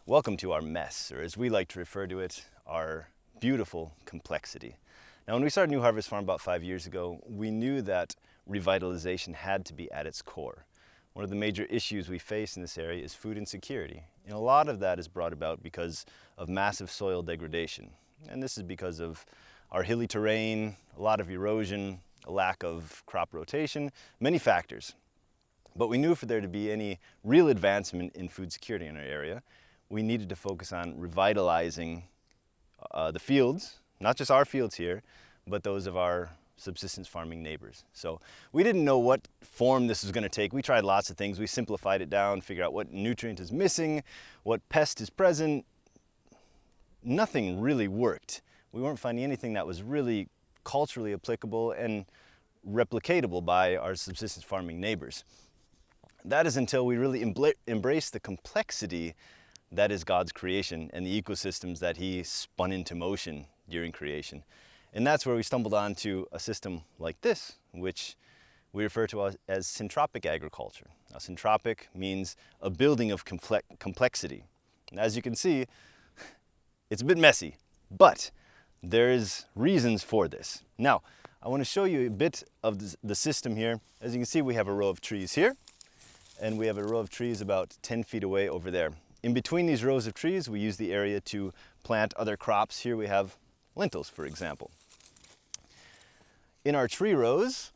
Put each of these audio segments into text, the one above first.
Welcome to our mess, or as we like to refer to it, our beautiful complexity. Now, when we started New Harvest Farm about 5 years ago, we knew that revitalization had to be at its core. One of the major issues we face in this area is food insecurity. And a lot of that is brought about because of massive soil degradation. And this is because of our hilly terrain, a lot of erosion, a lack of crop rotation, many factors. But we knew for there to be any real advancement in food security in our area, we needed to focus on revitalizing the fields, not just our fields here, but those of our subsistence farming neighbors. So we didn't know what form this was going to take. We tried lots of things. We simplified it down, figured out what nutrient is missing, what pest is present. Nothing really worked. We weren't finding anything that was really culturally applicable and replicatable by our subsistence farming neighbors. That is until we really embraced the complexity that is God's creation and the ecosystems that He spun into motion during creation. And that's where we stumbled onto a system like this, which we refer to as syntropic agriculture. Now, syntropic means a building of complexity. And as you can see, it's a bit messy, but there's reasons for this. Now, I want to show you a bit of the system here. As you can see, we have a row of trees here, and we have a row of trees about 10 feet away over there. In between these rows of trees, we use the area to plant other crops. Here we have lentils, for example. In our tree rows,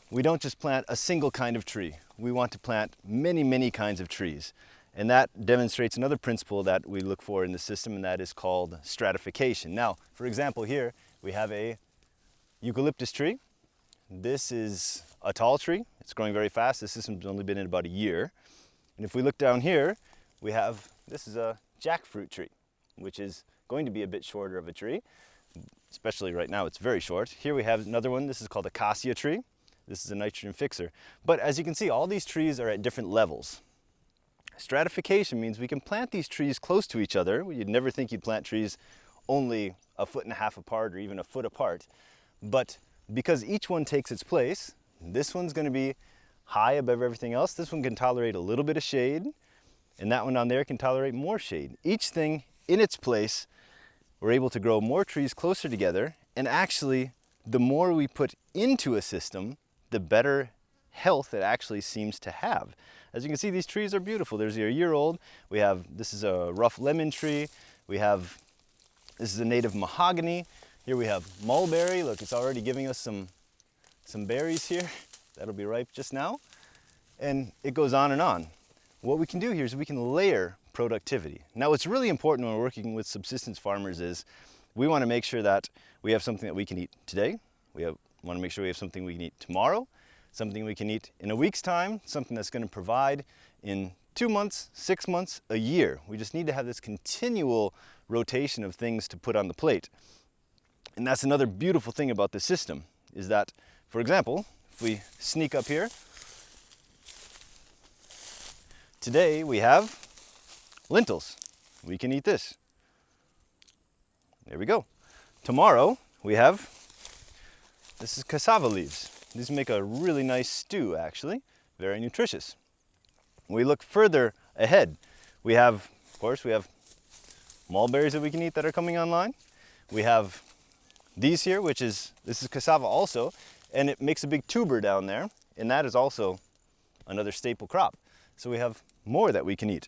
we don't just plant a single kind of tree. We want to plant many, many kinds of trees. And that demonstrates another principle that we look for in the system, and that is called stratification. Now, for example, here we have a eucalyptus tree. This is a tall tree. It's growing very fast. This system's only been in about a year. And if we look down here, this is a jackfruit tree, which is going to be a bit shorter of a tree, especially right now it's very short. Here we have another one. This is called a cassia tree. This is a nitrogen fixer. But as you can see, all these trees are at different levels. Stratification means we can plant these trees close to each other. You'd never think you'd plant trees only 1.5 feet apart or even a foot apart. But because each one takes its place, this one's going to be high above everything else. This one can tolerate a little bit of shade, and that one down there can tolerate more shade. Each thing in its place, we're able to grow more trees closer together, and actually, the more we put into a system, the better health it actually seems to have. As you can see, these trees are beautiful. There's a year old. This is a rough lemon tree. This is a native mahogany. Here we have mulberry. Look, it's already giving us some berries here. That'll be ripe just now. And it goes on and on. What we can do here is we can layer productivity. Now, what's really important when we're working with subsistence farmers is we want to make sure that we have something that we can eat today. We want to make sure we have something we can eat tomorrow, something we can eat in a week's time, something that's going to provide in 2 months, 6 months, a year. We just need to have this continual rotation of things to put on the plate. And that's another beautiful thing about this system, is that, for example, if we sneak up here, today we have lentils. We can eat this. There we go. Tomorrow this is cassava leaves. These make a really nice stew, actually. Very nutritious. We look further ahead. Of course, we have mulberries that we can eat that are coming online. We have these here, this is cassava also, and it makes a big tuber down there, and that is also another staple crop. So we have more that we can eat.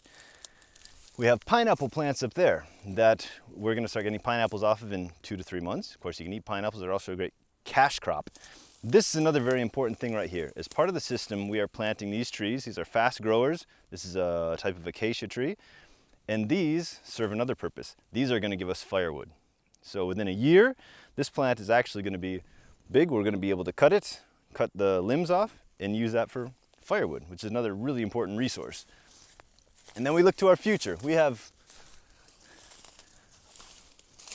We have pineapple plants up there that we're going to start getting pineapples off of in 2 to 3 months. Of course, you can eat pineapples. They're also a great cash crop. This is another very important thing right here. As part of the system, we are planting these trees. These are fast growers. This is a type of acacia tree. And these serve another purpose. These are going to give us firewood. So within a year, this plant is actually going to be big. We're going to be able to cut the limbs off, and use that for firewood, which is another really important resource. And then we look to our future. We have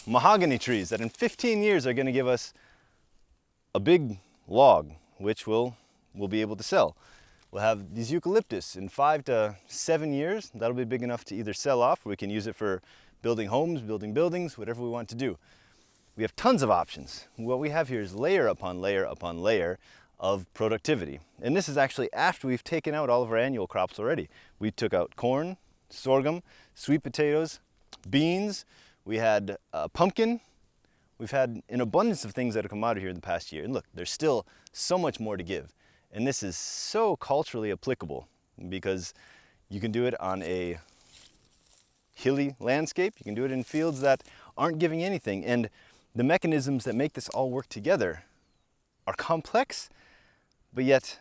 mahogany trees that in 15 years are going to give us a big log, which we'll be able to sell. We'll have these eucalyptus in 5 to 7 years. That'll be big enough to either sell off, or we can use it for building homes, building buildings, whatever we want to do. We have tons of options. What we have here is layer upon layer upon layer of productivity. And this is actually after we've taken out all of our annual crops already. We took out corn, sorghum, sweet potatoes, beans, we had pumpkin. We've had an abundance of things that have come out of here in the past year. And look, there's still so much more to give. And this is so culturally applicable because you can do it on a hilly landscape. You can do it in fields that aren't giving anything. And the mechanisms that make this all work together are complex, but yet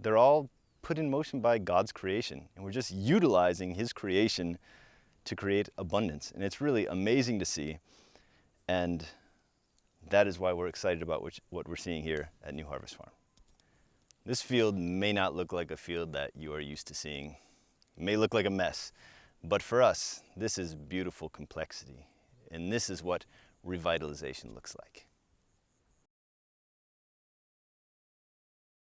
they're all put in motion by God's creation. And we're just utilizing His creation to create abundance. And it's really amazing to see. And that is why we're excited about what we're seeing here at New Harvest Farm. This field may not look like a field that you are used to seeing. It may look like a mess, but for us, this is beautiful complexity. And this is what revitalization looks like.